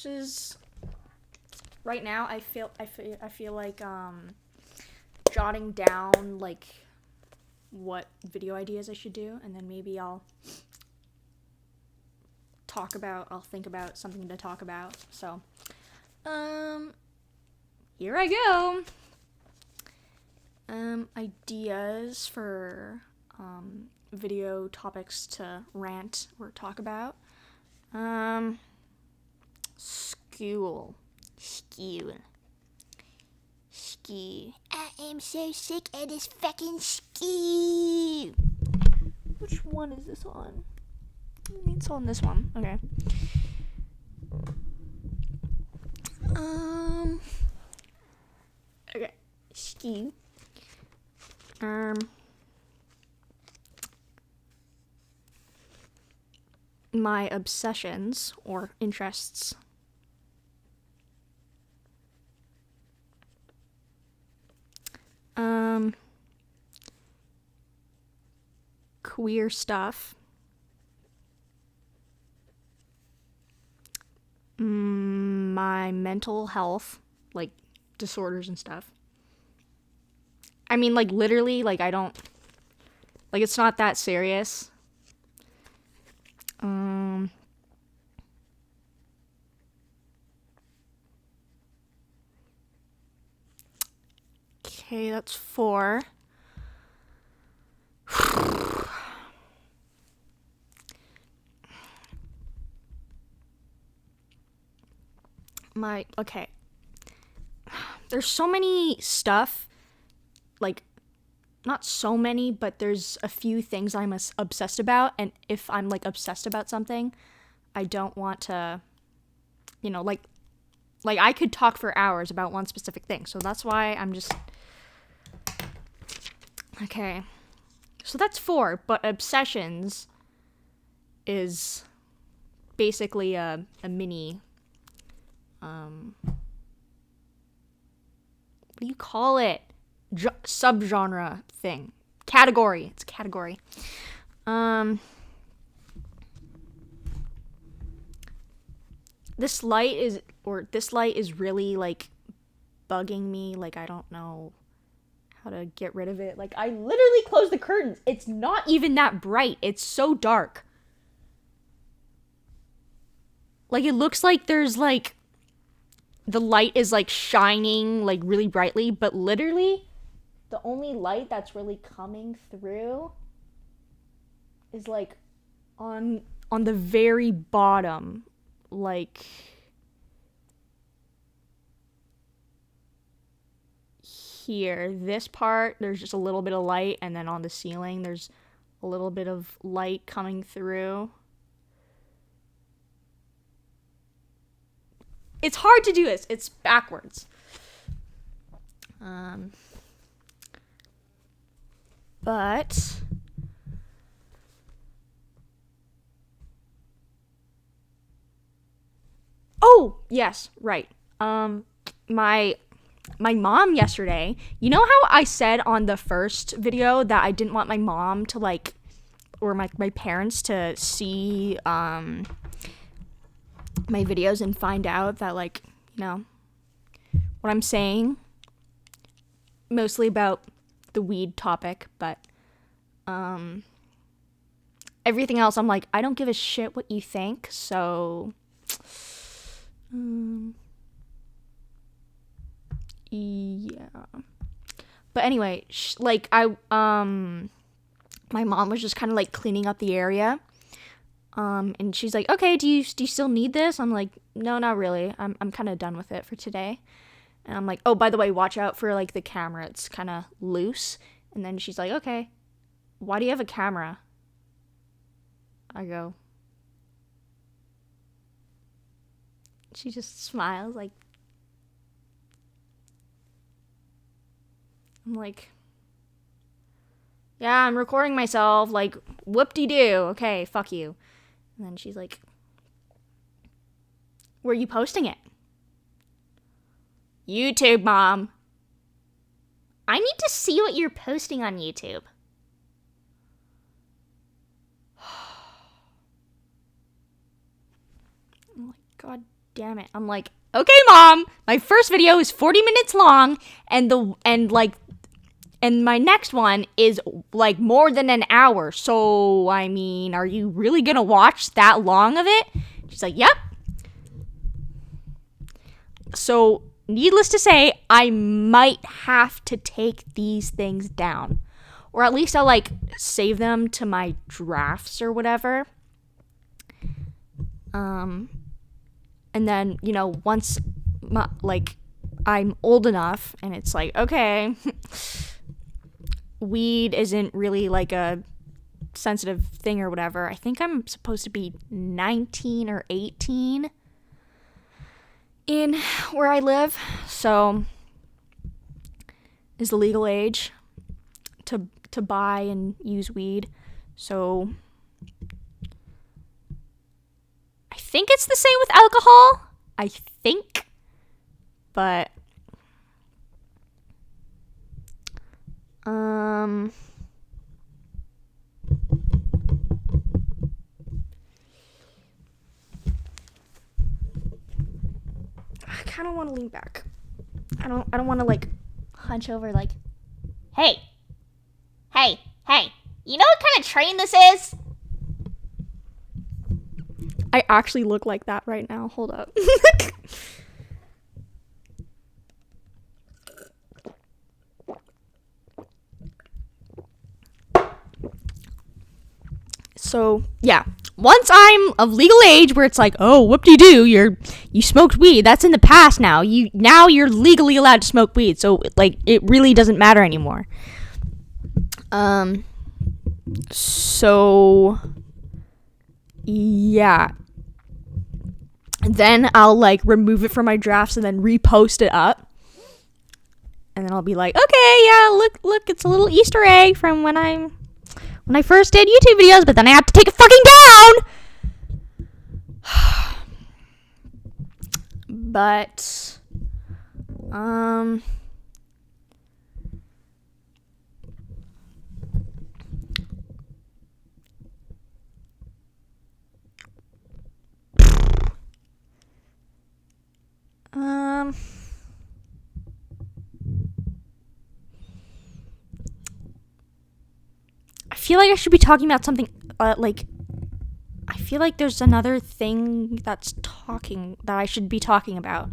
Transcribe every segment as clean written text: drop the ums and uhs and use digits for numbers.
this is right now. I feel like jotting down like what video ideas I should do, and then maybe I'll think about something to talk about. So, here I go. Ideas for video topics to rant or talk about. School. I am so sick of this fucking school. Which one is this on? It's on this one. Okay. Okay. School. My obsessions or interests. Queer stuff. My mental health, like disorders and stuff. I mean, like literally, like I don't, like it's not that serious. Okay, that's 4. Okay. There's so many stuff, like, not so many, but there's a few things I'm obsessed about, and if I'm, like, obsessed about something, I don't want to, like, I could talk for hours about one specific thing, so that's why I'm just, okay. So that's 4, but obsessions is basically a mini, what do you call it? Subgenre thing. Category. It's a category. This light is really like bugging me. Like I don't know how to get rid of it. Like I literally closed the curtains. It's not even that bright. It's so dark. Like it looks like there's like the light is like shining like really brightly, but literally the only light that's really coming through is like on the very bottom, like here, this part, there's just a little bit of light, and then on the ceiling there's a little bit of light coming through. It's hard to do this. It's backwards. But oh, yes, right. My mom yesterday, you know how I said on the first video that I didn't want my mom to like, or my parents to see my videos and find out that like, what I'm saying, mostly about the weed topic, but everything else I'm like, I don't give a shit what you think, so yeah. But anyway, my mom was just kind of like cleaning up the area. And she's like, okay, do you still need this? I'm like, no, not really. I'm kind of done with it for today. And I'm like, oh, by the way, watch out for like the camera. It's kind of loose. And then she's like, okay, why do you have a camera? I go, she just smiles like, I'm like, yeah, I'm recording myself, like, whoop-de-doo, okay, fuck you. And then she's like, where are you posting it? YouTube, Mom. I need to see what you're posting on YouTube. I'm like, God damn it. I'm like, okay, Mom, my first video is 40 minutes long, and my next one is like more than an hour. So, I mean, are you really gonna watch that long of it? She's like, yep. So, needless to say, I might have to take these things down. Or at least I'll like save them to my drafts or whatever. And then, once I'm old enough and it's like, okay, weed isn't really like a sensitive thing or whatever. I think I'm supposed to be 19 or 18 in where I live. So is the legal age to buy and use weed. So I think it's the same with alcohol. I think. But I kind of want to lean back. I don't want to like hunch over like, hey, you know what kind of train this is? I actually look like that right now. Hold up. So, yeah. Once I'm of legal age where it's like, oh, whoop-de-doo, you smoked weed. That's in the past now. Now you're legally allowed to smoke weed. So, like, it really doesn't matter anymore. So, yeah. Then I'll, like, remove it from my drafts and then repost it up. And then I'll be like, okay, yeah, look, it's a little Easter egg from when I first did YouTube videos, but then I have to take it fucking down! But, I feel like I should be talking about something, I feel like there's another thing that I should be talking about.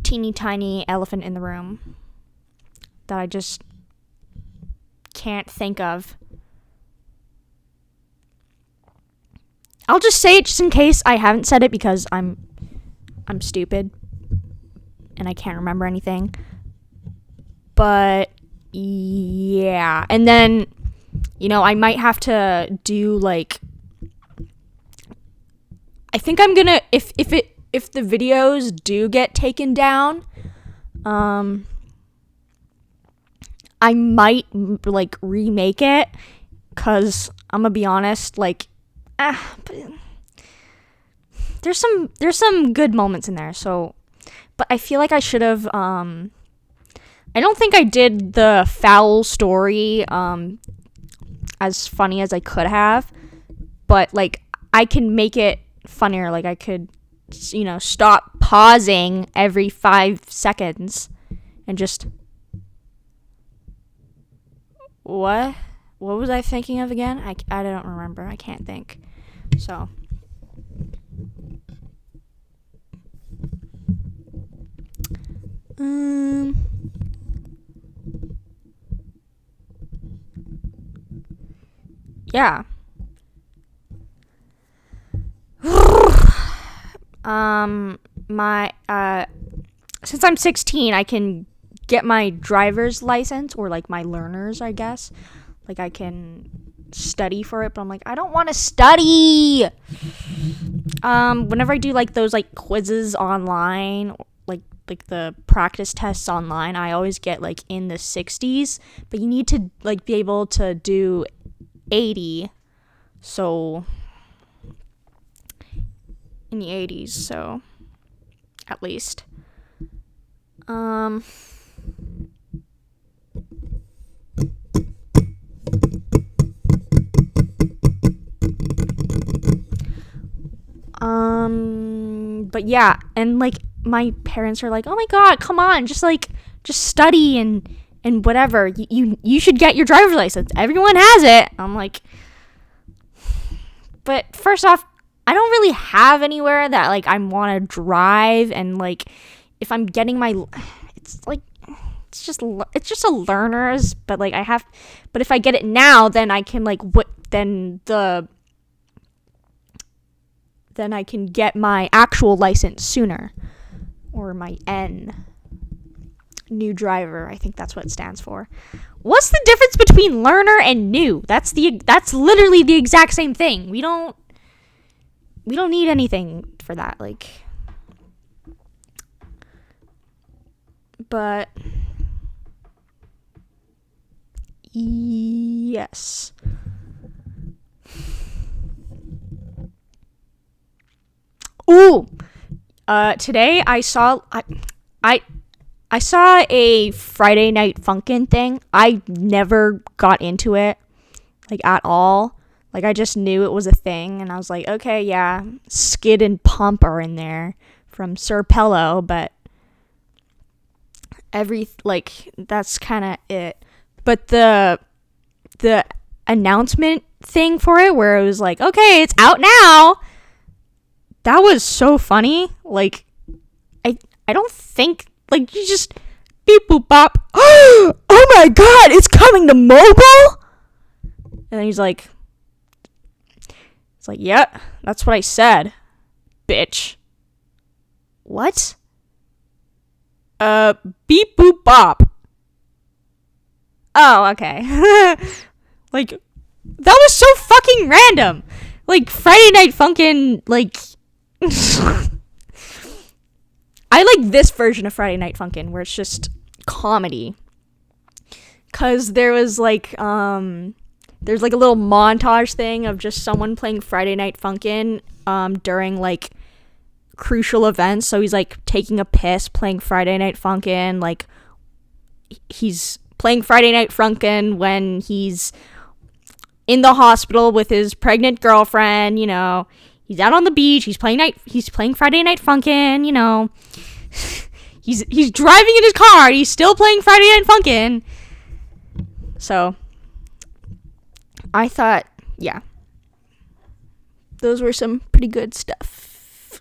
Teeny tiny elephant in the room that I just can't think of. I'll just say it just in case I haven't said it because I'm stupid and I can't remember anything. But yeah, and then I might have to do like, I think I'm gonna, if the videos do get taken down, I might like remake it, cause I'm gonna be honest, like, but there's some good moments in there. So, but I feel like I should have. I don't think I did the foul story as funny as I could have, but like I can make it funnier. Like I could, stop pausing every 5 seconds and just, what was I thinking of again? I don't remember. I can't think. So. Yeah. Since I'm 16, I can get my driver's license, or like my learner's, I guess. Like I can study for it, but I'm like, I don't want to study. Whenever I do like those like quizzes online, like the practice tests online, I always get like in the 60s, but you need to like be able to do 80, so in the 80s, so at least But yeah, and like my parents are like, "Oh my god, come on, just study and whatever. You should get your driver's license. Everyone has it." I'm like, but first off, I don't really have anywhere that like I want to drive, and like if I'm getting my, it's just a learner's, but like but if I get it now, then I can like then I can get my actual license sooner, or my N, new driver. I think that's what it stands for. What's the difference between learner and new? That's literally the exact same thing. We don't need anything for that, like. But yes. Ooh. Today I saw a Friday Night Funkin' thing. I never got into it, like, at all. Like, I just knew it was a thing, and I was like, okay, yeah, Skid and Pump are in there from Sir Pello, but that's kind of it. But the announcement thing for it, where it was like, okay, it's out now, that was so funny. Like, I don't think, like, you just beep boop bop. Oh my god, it's coming to mobile. And then he's like, it's like, yep, that's what I said, bitch. What? Beep boop bop. Oh, okay. Like, that was so fucking random. Like, Friday Night Funkin', like, I like this version of Friday Night Funkin', where it's just comedy. 'Cause there was like, there's like a little montage thing of just someone playing Friday Night Funkin', during like crucial events. So he's like taking a piss, playing Friday Night Funkin', like he's playing Friday Night Funkin' when he's in the hospital with his pregnant girlfriend, you know. He's out on the beach, he's playing Friday Night Funkin', you know. he's driving in his car, he's still playing Friday Night Funkin'. So I thought, yeah, those were some pretty good stuff.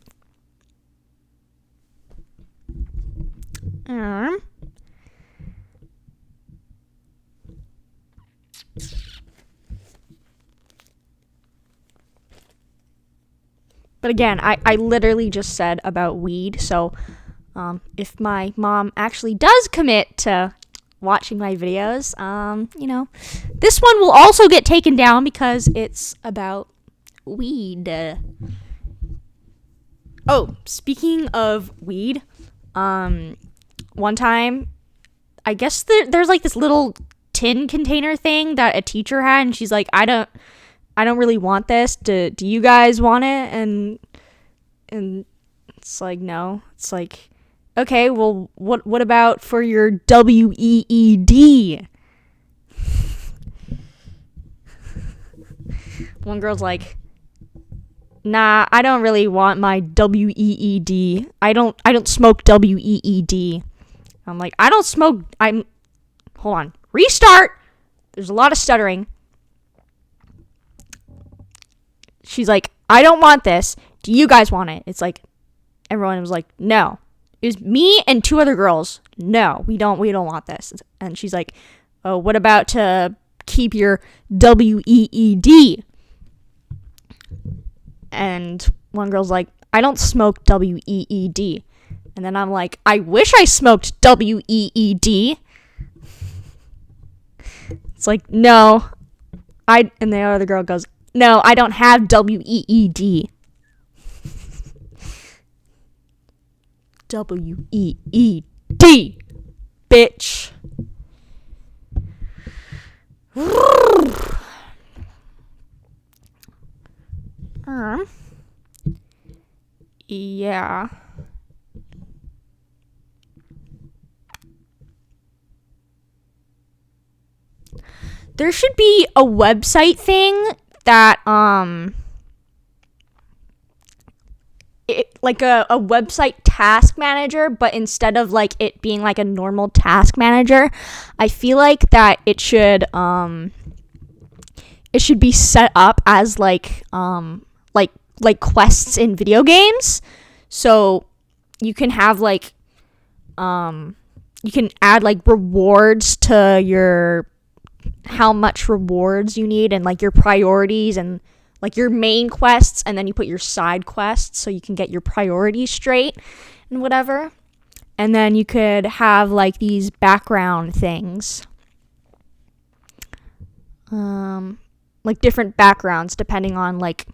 But again, I literally just said about weed, so if my mom actually does commit to watching my videos, you know, this one will also get taken down because it's about weed. Oh, speaking of weed, one time, I guess there's like this little tin container thing that a teacher had, and she's like, I don't really want this. Do you guys want it? And it's like, no. It's like, okay, well, what about for your WEED? One girl's like, nah, I don't really want my WEED. I don't smoke WEED. I'm like, I don't smoke. Hold on. Restart. There's a lot of stuttering. She's like, I don't want this. Do you guys want it? It's like, everyone was like, no. It was me and two other girls. No, we don't want this. And she's like, oh, what about to keep your WEED? And one girl's like, I don't smoke WEED. And then I'm like, I wish I smoked WEED. It's like, no. And the other girl goes, no, I don't have WEED. WEED, bitch. Yeah. There should be a website thing that like a website task manager, but instead of like it being like a normal task manager, I feel like that it should be set up as like quests in video games. So you can have like you can add like rewards to your how much rewards you need and like your priorities and like your main quests, and then you put your side quests so you can get your priorities straight and whatever. And then you could have like these background things, like different backgrounds depending on like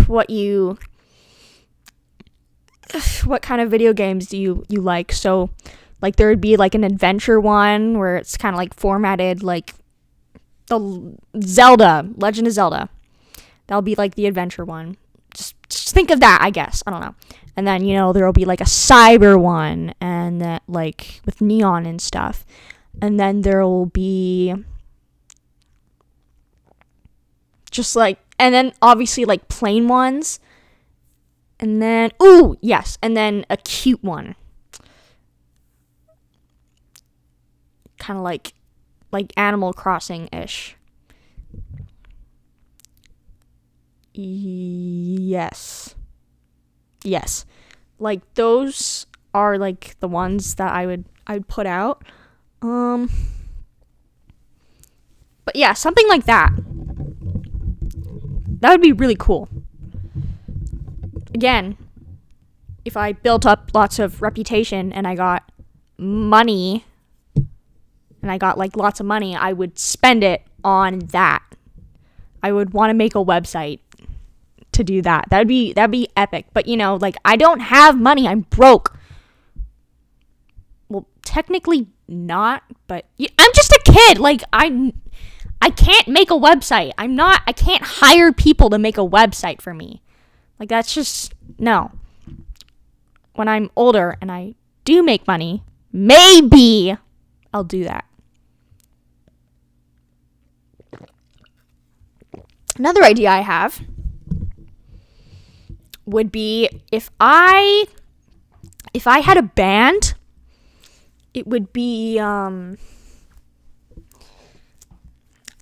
what kind of video games do you like. So like there would be like an adventure one where it's kind of like formatted like the Legend of Zelda. That'll be like the adventure one. Just think of that, I guess. I don't know. And then, there'll be like a cyber one, and that like with neon and stuff. And then there'll be just like, and then obviously like plain ones. And then, and then a cute one. Kind of like Animal Crossing-ish. Yes. Like those are like the ones that I'd put out. But yeah, something like that. That would be really cool. Again, if I built up lots of reputation and I got money, lots of money, I would spend it on that. I would want to make a website to do that. That'd be epic. But like I don't have money. I'm broke. Well, technically not, but I'm just a kid. Like I can't make a website. I can't hire people to make a website for me. Like that's just no. When I'm older and I do make money, maybe I'll do that. Another idea I have would be if I had a band, it would be I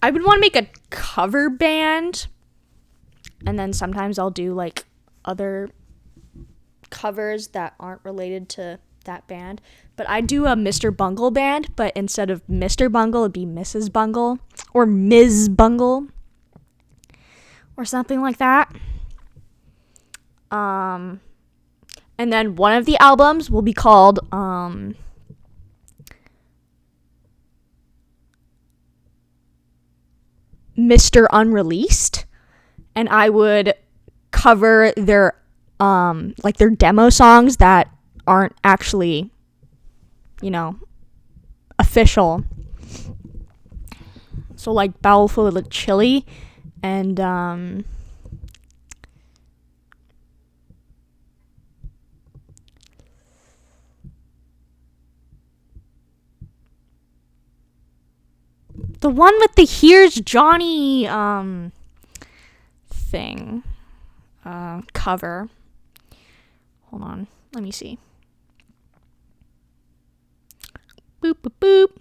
would want to make a cover band, and then sometimes I'll do like other covers that aren't related to that band. But I do a Mr. Bungle band, but instead of Mr. Bungle, it'd be Mrs. Bungle or Ms. Bungle or something like that. And then one of the albums will be called Mr. Unreleased, and I would cover their their demo songs that aren't actually official. So like Bowl Full of Chili and the one with the Here's Johnny thing cover. Hold on, let me see. Boop boop boop.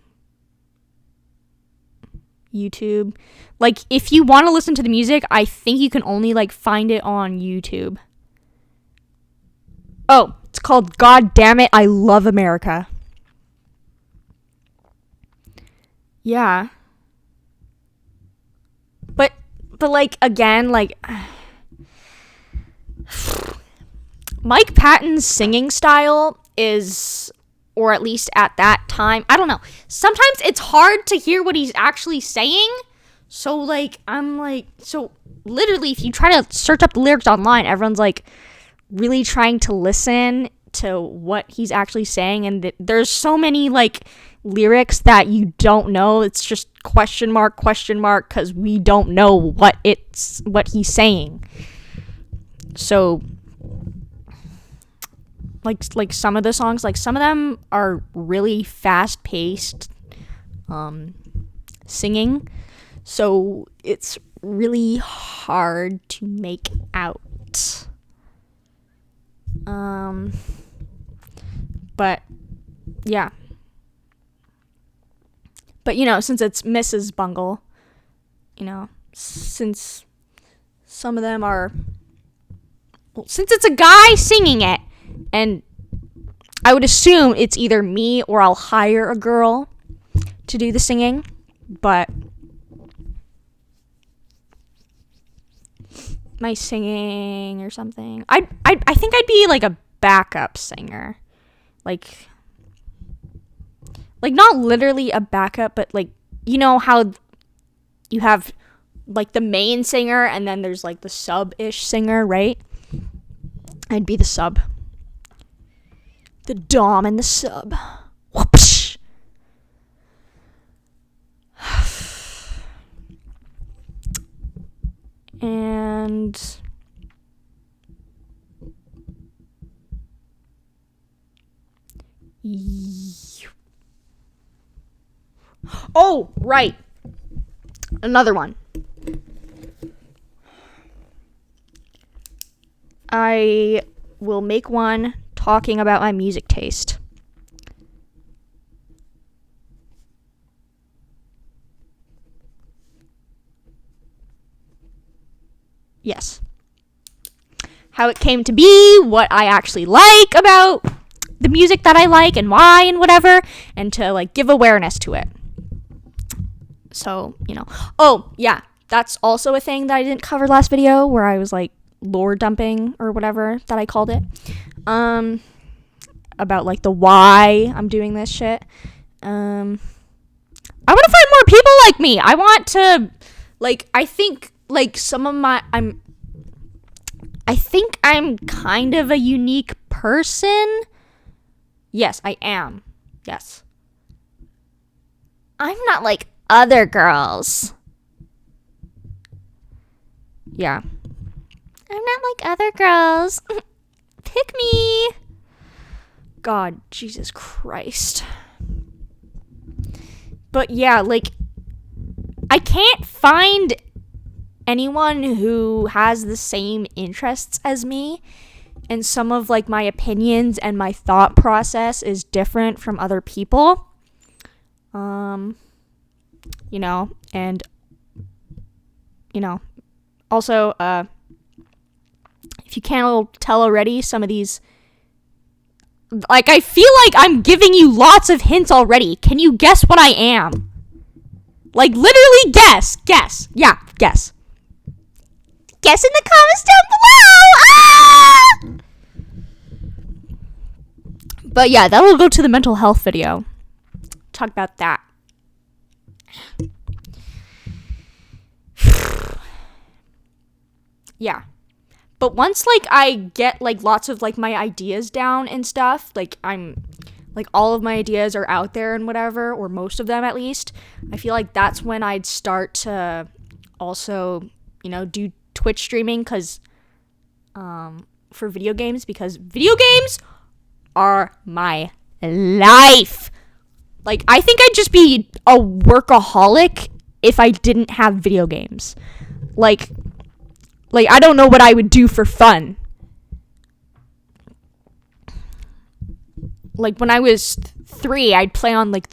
YouTube. Like if you want to listen to the music, I think you can only like find it on YouTube. Oh, it's called God Damn It, I Love America. Yeah. But like again, like Mike Patton's singing style is, or at least at that time, I don't know. Sometimes it's hard to hear what he's actually saying. So like so literally if you try to search up the lyrics online, everyone's like really trying to listen to what he's actually saying, and there's so many like lyrics that you don't know. It's just question mark because we don't know what he's saying. So like some of the songs, like some of them are really fast paced singing, so it's really hard to make out right. But yeah. But since it's Mrs. Bungle, since some of them are, well, since it's a guy singing it, and I would assume it's either me or I'll hire a girl to do the singing, but my singing or something, I think I'd be like a backup singer, like not literally a backup, but like, how you have like the main singer and then there's like the sub-ish singer, right? I'd be the sub. The dom and the sub. Whoopsh. And oh, right. Another one. I will make one talking about my music taste. Yes. How it came to be, what I actually like about the music that I like and why and whatever, and to like give awareness to it. So, oh, yeah, that's also a thing that I didn't cover last video, where I was like lore dumping or whatever that I called it. About like the why I'm doing this shit. I want to find more people like me. I want to, like, I think like some of my, I think I'm kind of a unique person. Yes, I am. Yes. I'm not like other girls. Yeah. I'm not like other girls. Pick me. God, Jesus Christ. But yeah, like, I can't find anyone who has the same interests as me, and some of like my opinions and my thought process is different from other people. And also, if you can't tell already, some of these, like, I feel like I'm giving you lots of hints already. Can you guess what I am? Like, literally guess. Yeah, guess. Guess in the comments down below! Ah! But yeah, that will go to the mental health video. Talk about that. Yeah. But once, like, I get, like, lots of, like, my ideas down and stuff, like, I'm, like, all of my ideas are out there and whatever, or most of them at least, I feel like that's when I'd start to also, do Twitch streaming, because, for video games, because video games are my life. Like, I think I'd just be a workaholic if I didn't have video games. Like, I don't know what I would do for fun. Like, when I was 3, I'd play on, like,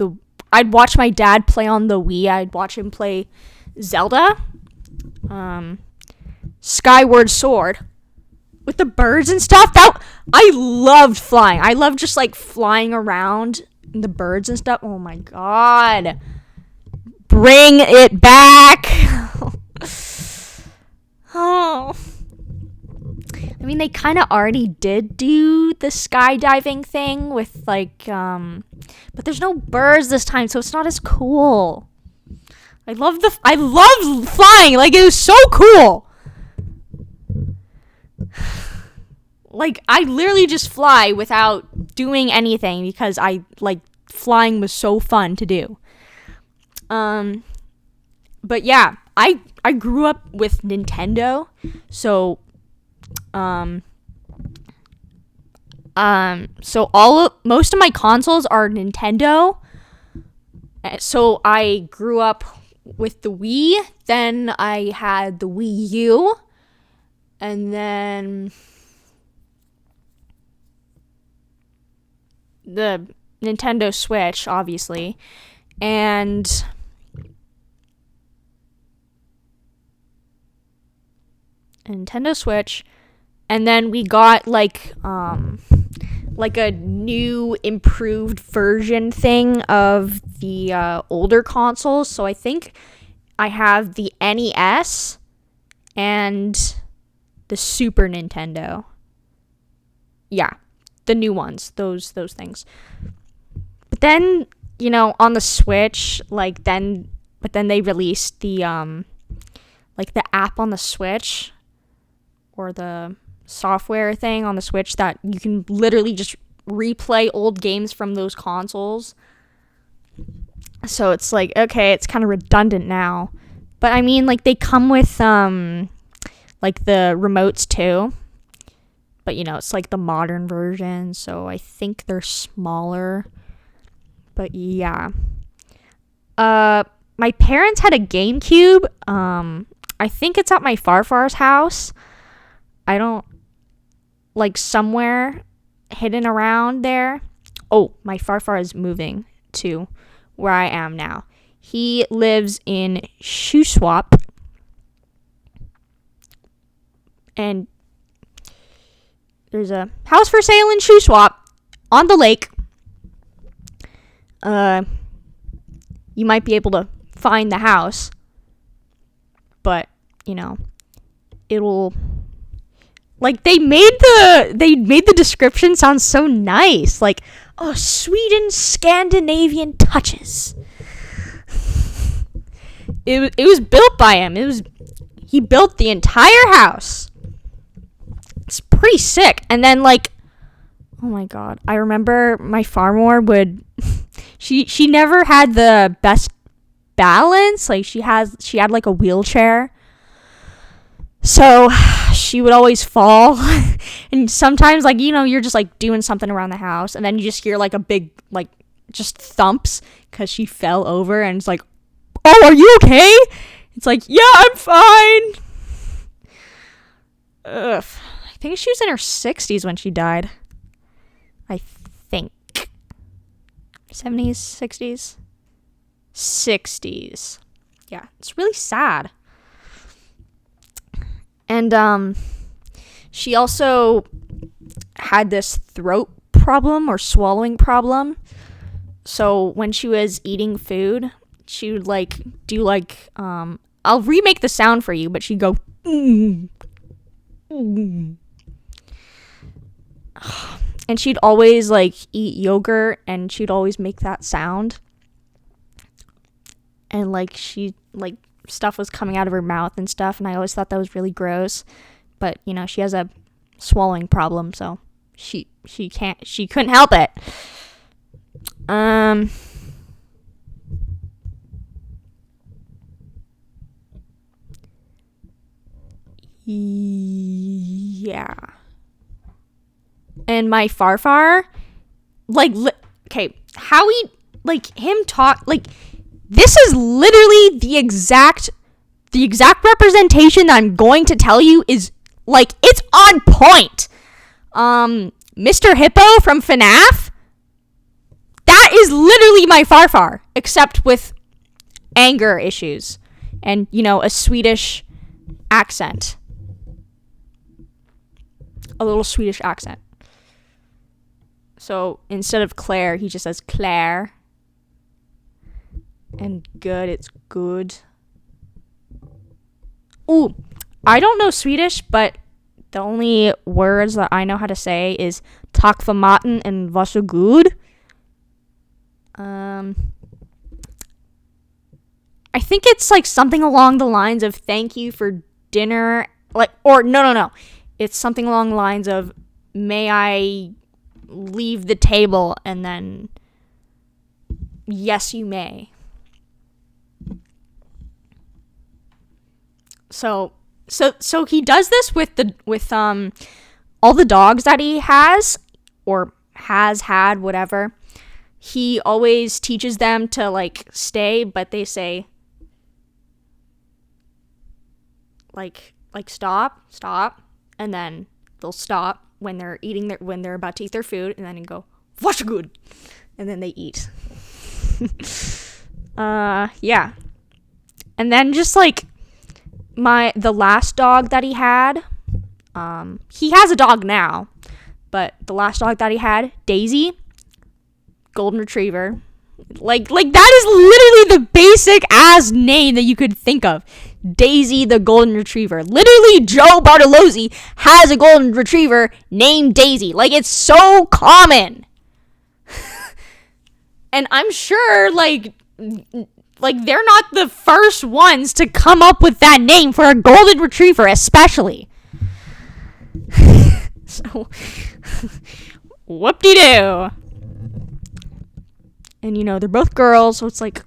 I'd watch my dad play on the Wii. I'd watch him play Zelda. Skyward Sword. With the birds and stuff. I loved flying. I loved just, like, flying around the birds and stuff. Oh, my God. Bring it back. Oh. I mean, they kind of already did do the skydiving thing with, like, but there's no birds this time, so it's not as cool. I loved flying. Like, it was so cool. Like, I literally just fly without doing anything because flying was so fun to do. But yeah, I grew up with Nintendo, so most of my consoles are Nintendo. So I grew up with the Wii, then I had the Wii U, And then the Nintendo Switch, obviously. And Nintendo Switch. And then we got like a new improved version thing of the older consoles. So I think I have the NES and the Super Nintendo. Yeah, the new ones, those things. But then, on the Switch, but then they released the the app on the Switch, or the software thing on the Switch that you can literally just replay old games from those consoles. So it's like, okay, it's kind of redundant now. But I mean, they come with the remotes too. But it's like the modern version, so I think they're smaller. But yeah. My parents had a GameCube. I think it's at my Farfar's house. I don't, somewhere hidden around there. Oh, my Farfar is moving to where I am now. He lives in Shuswap. And there's a house for sale in Shuswap on the lake. You might be able to find the house. But, it'll... they made the description sound so nice. Sweden Scandinavian touches. It was built by him. He built the entire house. It's pretty sick. And then oh my god, I remember my farmer would she never had the best balance. She had a wheelchair. So she would always fall. And sometimes you're just doing something around the house, and then you just hear a big just thumps because she fell over, and it's oh, are you okay? It's yeah, I'm fine. Ugh. I think she was in her 60s when she died. I think 70s, 60s, 60s. Yeah, it's really sad. And she also had this throat problem or swallowing problem. So when she was eating food, she would do I'll remake the sound for you, but she'd go and she'd always eat yogurt, and she'd always make that sound, and she stuff was coming out of her mouth and stuff, and I always thought that was really gross. But she has a swallowing problem, so she couldn't help it. Yeah. And my Farfar, okay, how he, him talk, this is literally the exact representation that I'm going to tell you is, it's on point. Mr. Hippo from FNAF, that is literally my Farfar, except with anger issues and, a Swedish accent. A little Swedish accent. So instead of Claire, he just says Claire. And good, it's good. Ooh, I don't know Swedish, but the only words that I know how to say is tack för maten and varsågod. I think it's something along the lines of thank you for dinner. No. It's something along the lines of may I leave the table, and then yes, you may. So he does this with all the dogs that he has, or has had, whatever. He always teaches them to stay, but they say stop. and then they'll stop when they're when they're about to eat their food, and then go, "Wash good," and then they eat. Yeah. And then just like the last dog that he had, he has a dog now, but the last dog that he had, Daisy, golden retriever. Like that is literally the basic ass name that you could think of. Daisy the golden retriever. Literally, Joe Bartolozzi has a golden retriever named Daisy. Like, it's so common. And I'm sure, like they're not the first ones to come up with that name for a golden retriever, especially. So, whoop-de-doo. And, they're both girls, so it's like,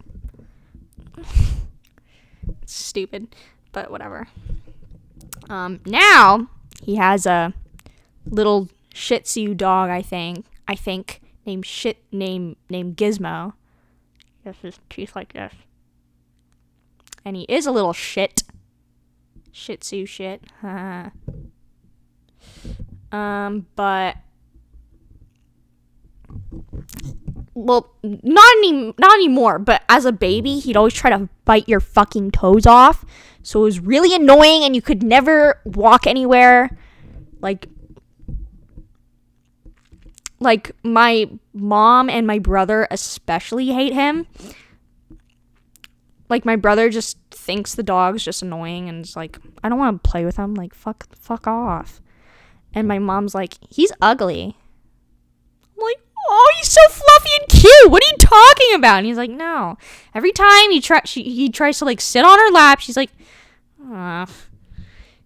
it's stupid, but whatever. Now, he has a little Shih Tzu dog, I think, named Gizmo. He has his teeth like this. And he is a little Shih Tzu shit. But, well, not anymore, but as a baby, he'd always try to bite your fucking toes off. So it was really annoying, and you could never walk anywhere. Like my mom and my brother especially hate him. Like, my brother just thinks the dog's just annoying, and it's like, I don't want to play with him. Like, fuck off. And my mom's like, he's ugly. I'm like, oh, he's so fluffy and cute. What are you talking about? And he's like, no. Every time he tries to, like, sit on her lap, she's like, ah.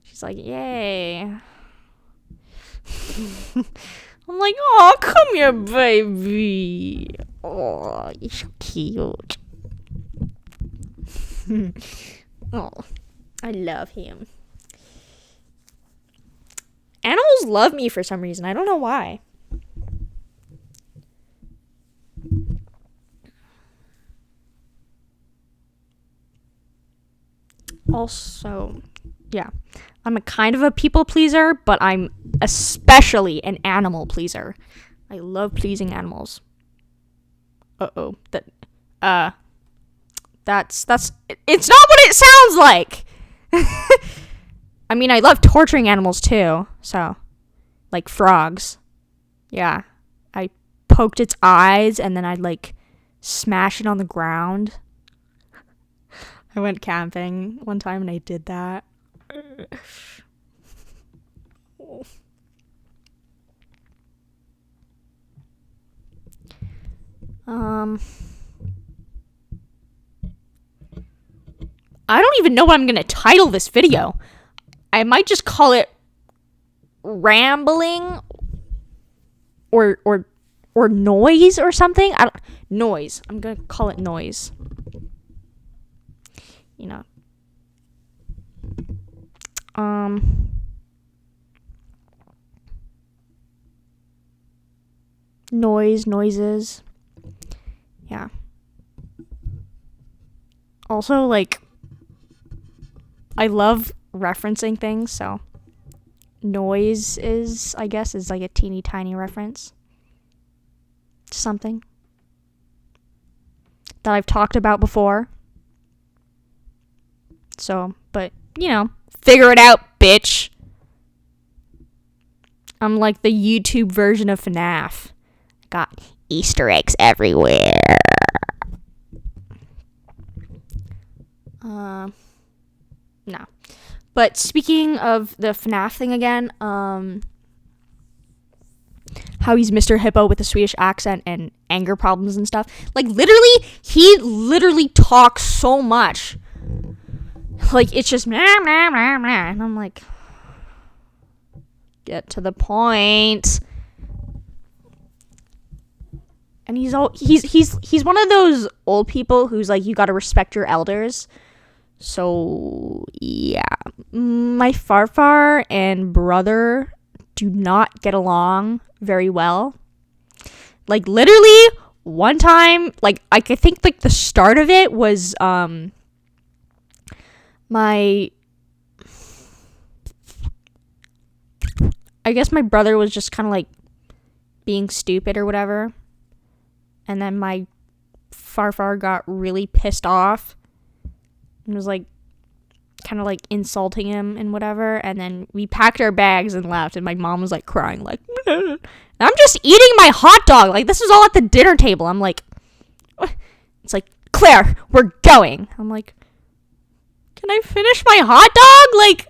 She's like, yay. I'm like, oh, come here, baby. Oh, you're so cute. Oh, I love him. Animals love me for some reason. I don't know why. Also, yeah, I'm a kind of a people pleaser, but I'm especially an animal pleaser. I love pleasing animals. That's it's not what it sounds like. I mean, I love torturing animals too. So, like frogs. Yeah. I poked its eyes and then I'd like smash it on the ground. I went camping one time and I did that. I don't even know what I'm gonna title this video. I might just call it rambling or noise or something. Noise. I'm gonna call it noise. Noises. Yeah. Also, like, I love referencing things, so noise is like a teeny tiny reference to something that I've talked about before. So, but, figure it out, bitch. I'm like the YouTube version of FNAF. Got Easter eggs everywhere. No. But speaking of the FNAF thing again, how he's Mr. Hippo with a Swedish accent and anger problems and stuff. Like, he literally talks so much. Like, it's just, meh, meh, meh, meh. And I'm like, get to the point. And he's one of those old people who's like, you gotta respect your elders. So, yeah. My farfar and brother do not get along very well. Like, literally, one time, like, I think, like, the start of it was, my I guess my brother was just kind of like being stupid or whatever. And then my farfar got really pissed off and was like kind of like insulting him and whatever. And then we packed our bags and left, and my mom was like crying like I'm just eating my hot dog, like this was all at the dinner table. I'm like, what? It's like, Claire, we're going. I'm like, can I finish my hot dog? Like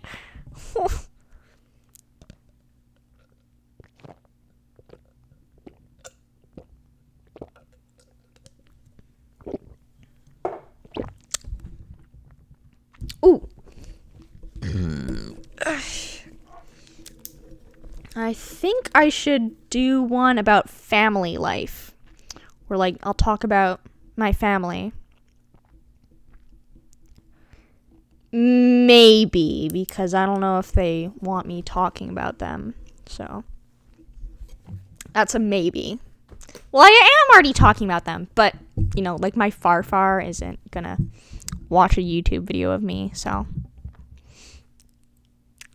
ooh. I think I should do one about family life. Where, like, I'll talk about my family. Maybe, because I don't know if they want me talking about them. So, that's a maybe. Well, I am already talking about them, but, you know, like, my farfar isn't gonna watch a YouTube video of me, so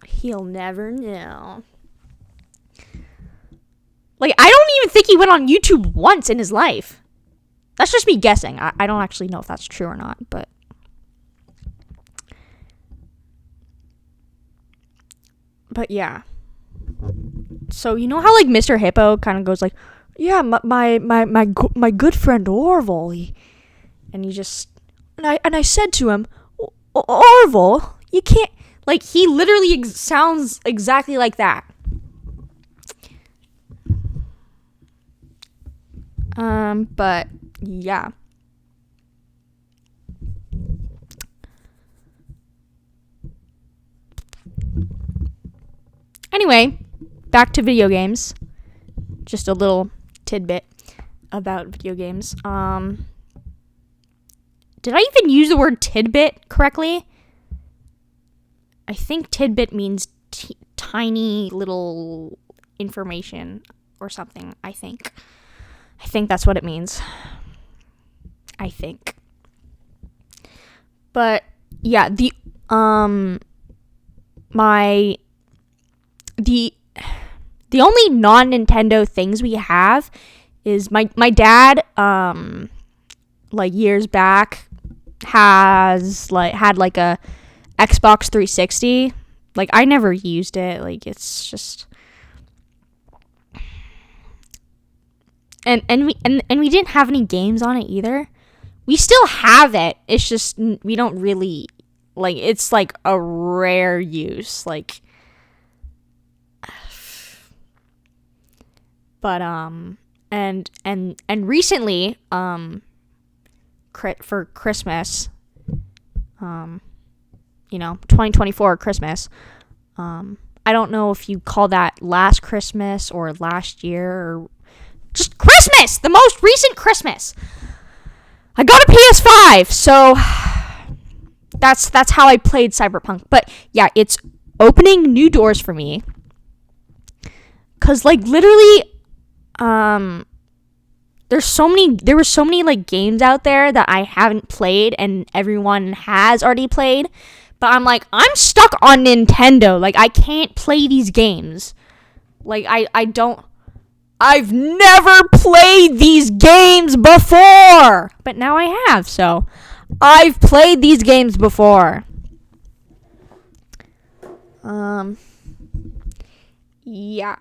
he'll never know. Like, I don't even think he went on YouTube once in his life. That's just me guessing. I don't actually know if that's true or not, but yeah. So, you know how, like, Mr. Hippo kind of goes like, yeah, my good friend Orville, and I said to him, Orville, you can't, like, he literally sounds exactly like that. But yeah. Anyway, back to video games. Just a little tidbit about video games. Did I even use the word tidbit correctly? I think tidbit means tiny little information or something, I think that's what it means. I think. But yeah, the only non-Nintendo things we have is my dad like years back had like a Xbox 360. Like, I never used it. Like, it's just and we didn't have any games on it either. We still have it. It's just we don't really, like, it's like a rare use, like. But and recently for Christmas, 2024 Christmas, I don't know if you call that last Christmas or last year or just Christmas, the most recent Christmas, I got a PS5, so that's how I played Cyberpunk. But yeah, it's opening new doors for me, cause like literally, there were so many like games out there that I haven't played and everyone has already played, but I'm like, I'm stuck on Nintendo. Like, I can't play these games. Like, I've never played these games before, but now I have, so I've played these games before. Yeah.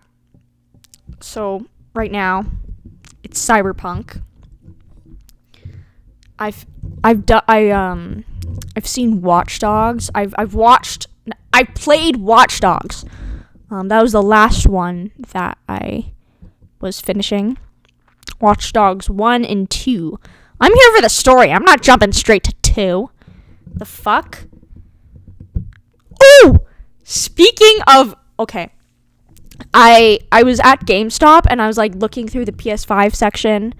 So right now, it's Cyberpunk. I've seen Watch Dogs. I've played Watch Dogs. That was the last one that I was finishing. Watch Dogs 1 and 2. I'm here for the story. I'm not jumping straight to 2. The fuck? Oh! Speaking of... Okay. I was at GameStop and I was like looking through the PS5 section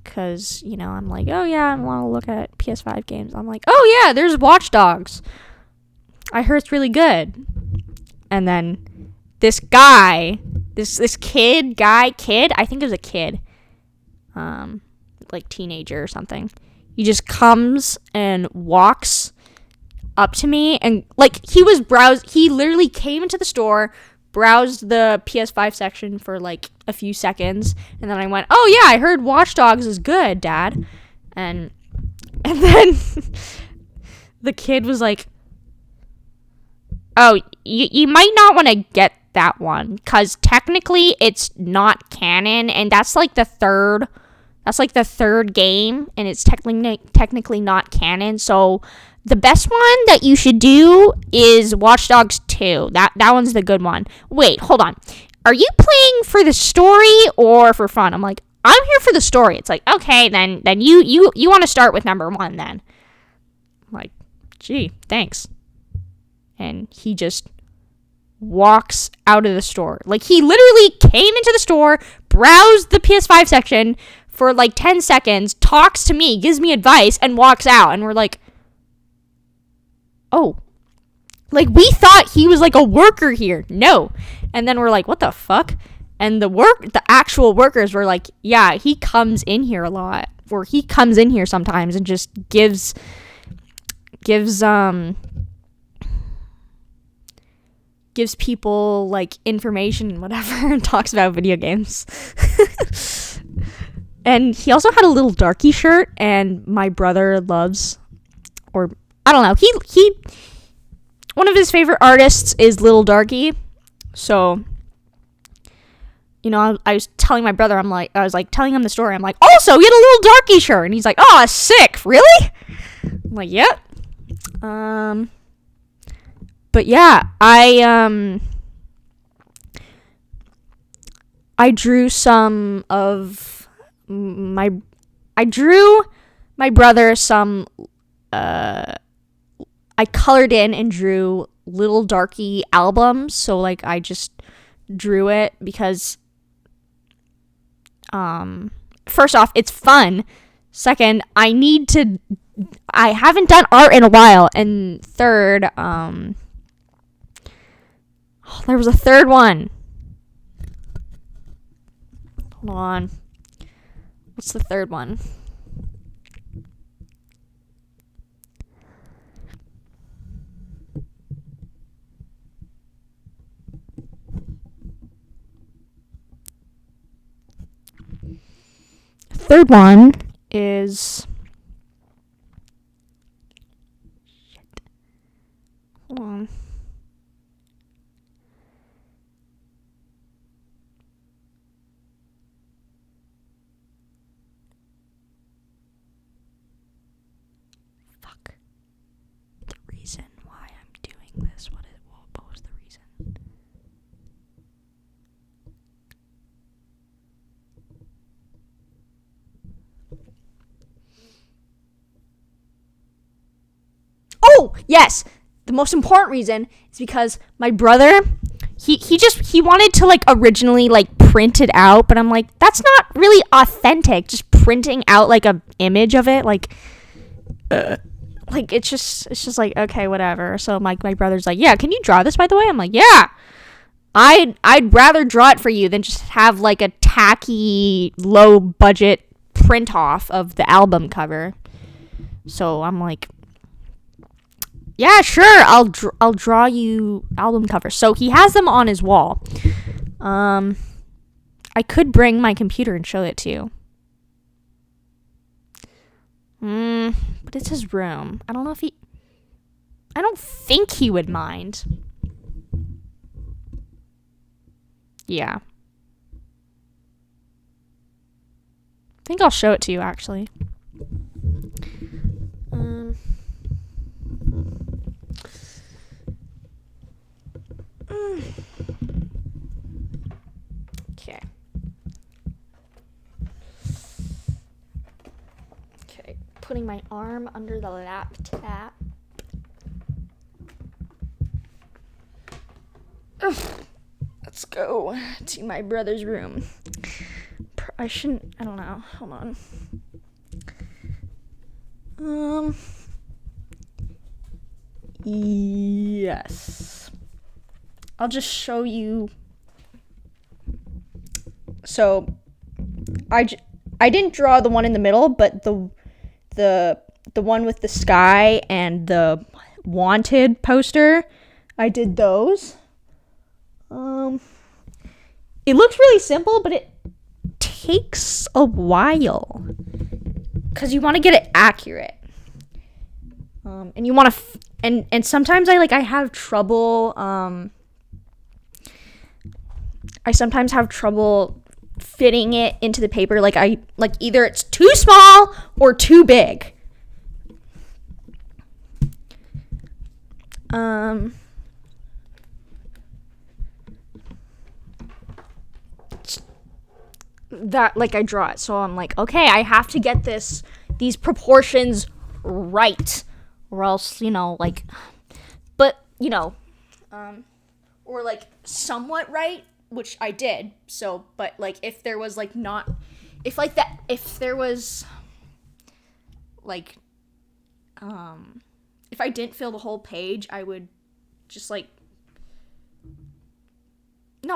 because, I'm like, oh yeah, I want to look at PS5 games. I'm like, oh yeah, there's Watch Dogs. I heard it's really good. And then this guy, this kid, I think it was a kid, like teenager or something. He just comes and walks up to me and like he literally came into the store, browsed the PS5 section for like a few seconds, and then I went, oh yeah, I heard Watch Dogs is good, Dad. And then the kid was like, oh, you might not want to get that one, because technically it's not canon, and that's like the third game, and it's technically not canon. So the best one that you should do is Watch Dogs 2. That one's the good one. Wait, hold on. Are you playing for the story or for fun? I'm like, I'm here for the story. It's like, okay, then you want to start with number 1 then. I'm like, gee, thanks. And he just walks out of the store. Like, he literally came into the store, browsed the PS5 section for like 10 seconds, talks to me, gives me advice, and walks out. And we're like, oh. Like, we thought he was like a worker here. No. And then we're like, what the fuck? And the actual workers were like, yeah, he comes in here a lot. Or he comes in here sometimes and just gives people like information and whatever, and talks about video games. And he also had a little Darky shirt, and my brother loves, or I don't know, he one of his favorite artists is Little Darky. So, you know, I was telling my brother, I was telling him the story. I'm like, also, he had a Little Darky shirt. And he's like, oh, sick. Really? I'm like, yep. But yeah, I drew some of I drew my brother some, I colored in and drew Little Darky albums. So like, I just drew it because, first off, it's fun. Second, I haven't done art in a while. And third, there was a third one. Hold on. What's the third one? Third one is... Shit. Hold on. Fuck. The reason why I'm doing this. What was the reason? Oh, yes. The most important reason is because my brother, he wanted to like originally like print it out, but I'm like, that's not really authentic. Just printing out like a image of it, like it's just like, okay, whatever. So my brother's like, yeah, can you draw this, by the way? I'm like, yeah. I'd rather draw it for you than just have like a tacky low budget print off of the album cover. So I'm like, yeah, sure, I'll draw you album covers. So he has them on his wall. I could bring my computer and show it to you. But it's his room. I don't think he would mind. Yeah. I think I'll show it to you, actually. Okay. Okay, putting my arm under the laptop. Let's go to my brother's room. I don't know. Hold on. Yes. I'll just show you. So, I didn't draw the one in the middle, but the one with the sky and the wanted poster, I did those. It looks really simple, but it takes a while because you want to get it accurate. And you want to and sometimes I have trouble I sometimes have trouble fitting it into the paper. Like either it's too small or too big. That I draw it, so I'm like, okay, I have to get these proportions right, or else but or somewhat right, which I did. So, but if there was not, if there was if I didn't fill the whole page, I would just no,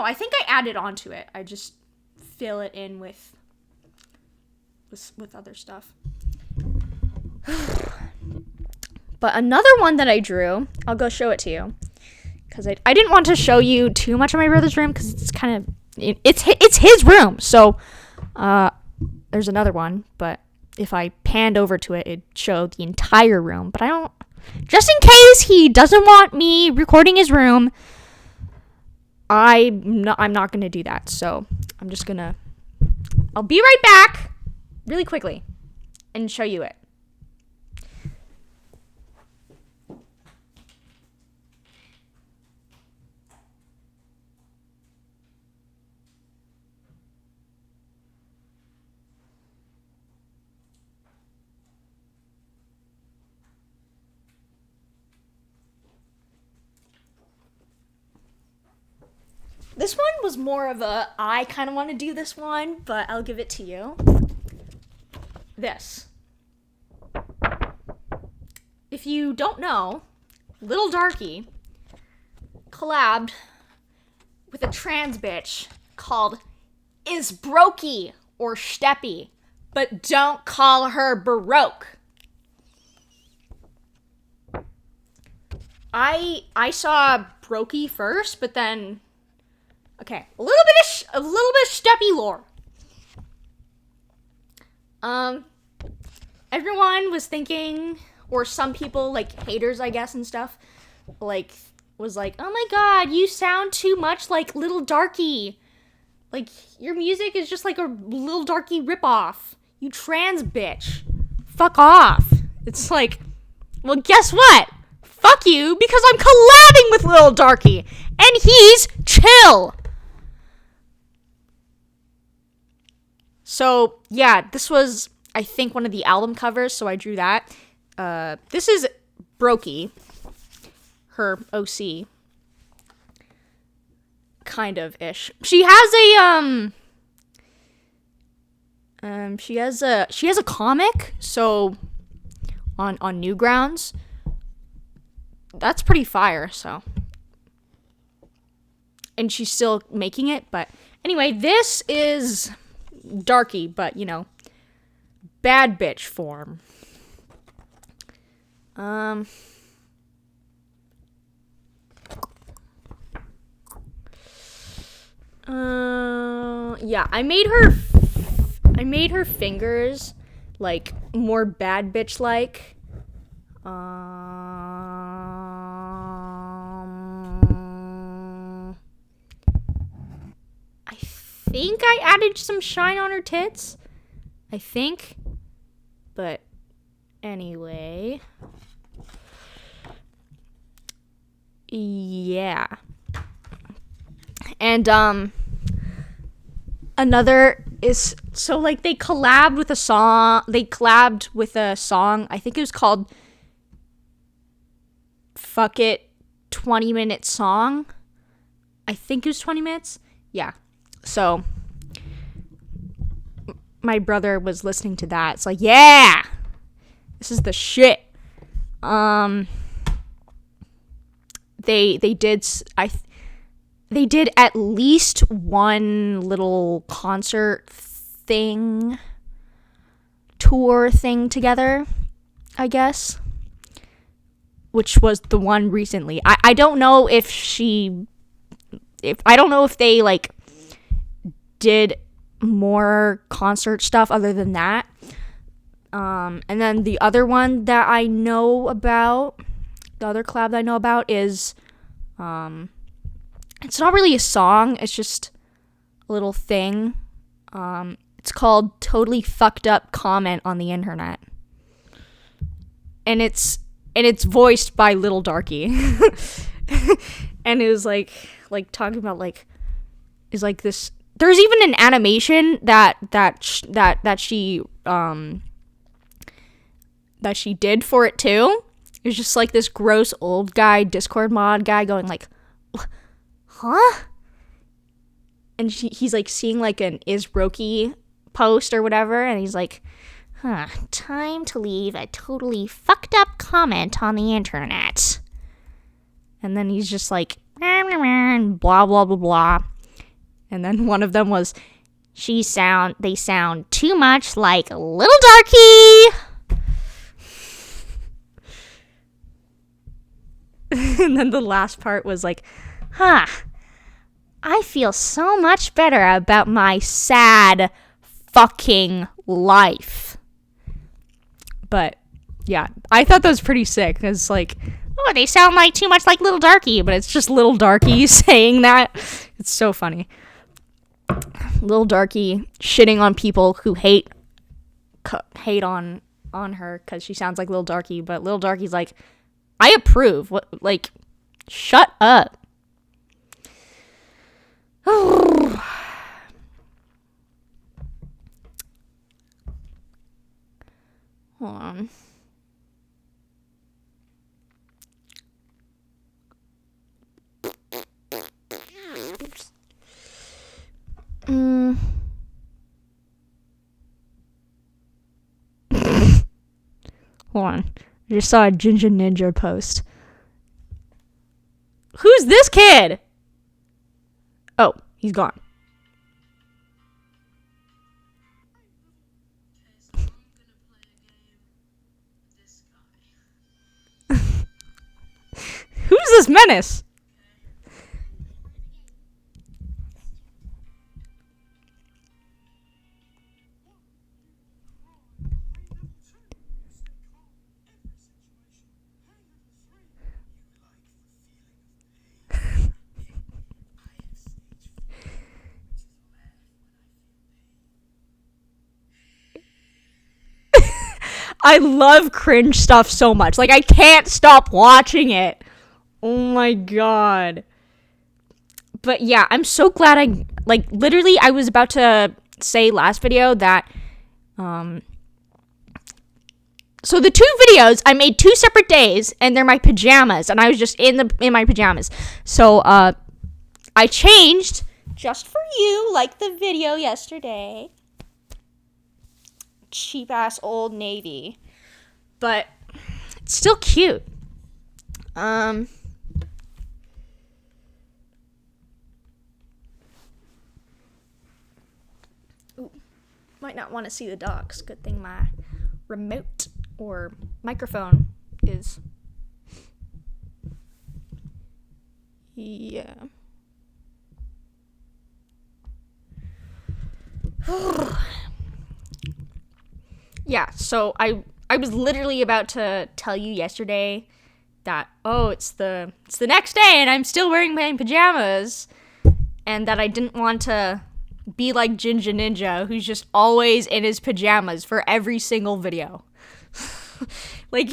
I think I added onto it. I just fill it in with other stuff. But another one that I drew, I'll go show it to you, because I didn't want to show you too much of my brother's room, because it's kind of it's his room. So there's another one, but if I panned over to it, it'd show the entire room. But I don't, just in case he doesn't want me recording his room, I'm not gonna do that. So I'll be right back really quickly and show you it. This one was more of I kind of want to do this one, but I'll give it to you. This. If you don't know, Little Darky collabed with a trans bitch called Is Brokey or Steppy, but don't call her Baroque. I saw Brokey first, but then okay, a little bit of Steppy lore. Everyone was thinking, or some people, haters, I guess, and stuff, was like, oh my god, you sound too much like Little Darky. Your music is just like a Little Darky ripoff. You trans bitch. Fuck off. It's well, guess what? Fuck you, because I'm collabing with Little Darky, and he's chill. So, yeah, this was, I think, one of the album covers, so I drew that. This is Brokey, her OC, kind of-ish. She has a comic, so, on Newgrounds. That's pretty fire, so. And she's still making it, but anyway, this is Darky, but bad bitch form. Yeah, I made her fingers more bad bitch like. I think I added some shine on her tits. I think. But anyway. Yeah. And another is, so they collabed with a song. I think it was called Fuck It 20-minute song. I think it was 20 minutes. Yeah. So my brother was listening to that. It's yeah, this is the shit. They did at least one little concert tour thing together, I guess, which was the one recently. I don't know if she if I don't know if they like did more concert stuff other than that. And then the other one that I know about, the other collab that I know about is, it's not really a song, it's just a little thing. It's called Totally Fucked Up Comment on the Internet. And it's voiced by Little Darky. And it was like talking about like, is like this, there's even an animation that she did for it too. It was just like this gross old guy, Discord mod guy going like, huh? And he's like seeing like an Isroki post or whatever, and he's like, time to leave a totally fucked up comment on the internet. And then he's just like, blah, blah, blah, blah. And then one of them was, they sound too much like Little Darky. And then the last part was like, I feel so much better about my sad fucking life. But yeah, I thought that was pretty sick because like, oh, they sound like too much like Little Darky, but it's just Little Darky saying that. It's so funny. Little Darky shitting on people who hate on her because she sounds like Little Darky, but Little Darky's like, I approve. What, like, shut up. Hold on. Hold on. I just saw a Ginger Ninja post. Who's this kid? Oh, he's gone. Who's this menace? I love cringe stuff so much. Like, I can't stop watching it. Oh my god. But yeah, I'm so glad literally, I was about to say last video that, so the 2 videos, I made 2 separate days, and they're my pajamas, and I was just in my pajamas. So, I changed, just for you, like the video yesterday. Cheap ass Old Navy, but it's still cute. Ooh, might not want to see the dogs. Good thing my remote or microphone is. Yeah. Yeah, so I was literally about to tell you yesterday that, oh, it's the next day and I'm still wearing my pajamas, and that I didn't want to be like Ginger Ninja, who's just always in his pajamas for every single video. Like,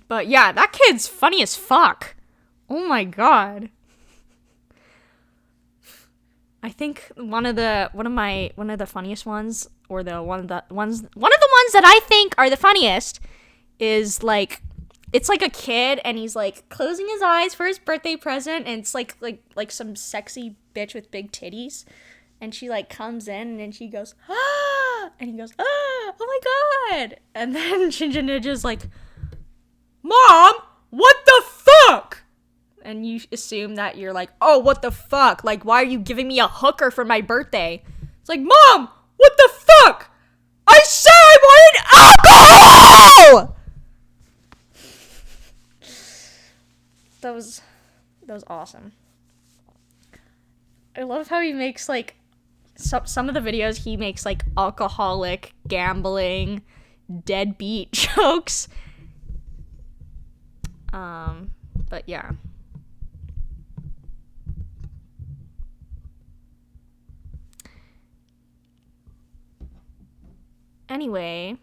but yeah, that kid's funny as fuck. Oh my god. I think one of the funniest ones, or one of the ones that I think are the funniest, is like, it's like a kid and he's like closing his eyes for his birthday present, and it's like some sexy bitch with big titties, and she like comes in and then she goes, ah, and he goes, ah, oh my god, and then Ginger Ninja's like, Mom, what the fuck? And you assume that you're like, oh, what the fuck? Like, why are you giving me a hooker for my birthday? It's like, Mom, what the fuck? I said I wanted alcohol! awesome. I love how he makes like some of the videos he makes like alcoholic, gambling, deadbeat jokes. But yeah. Anyway,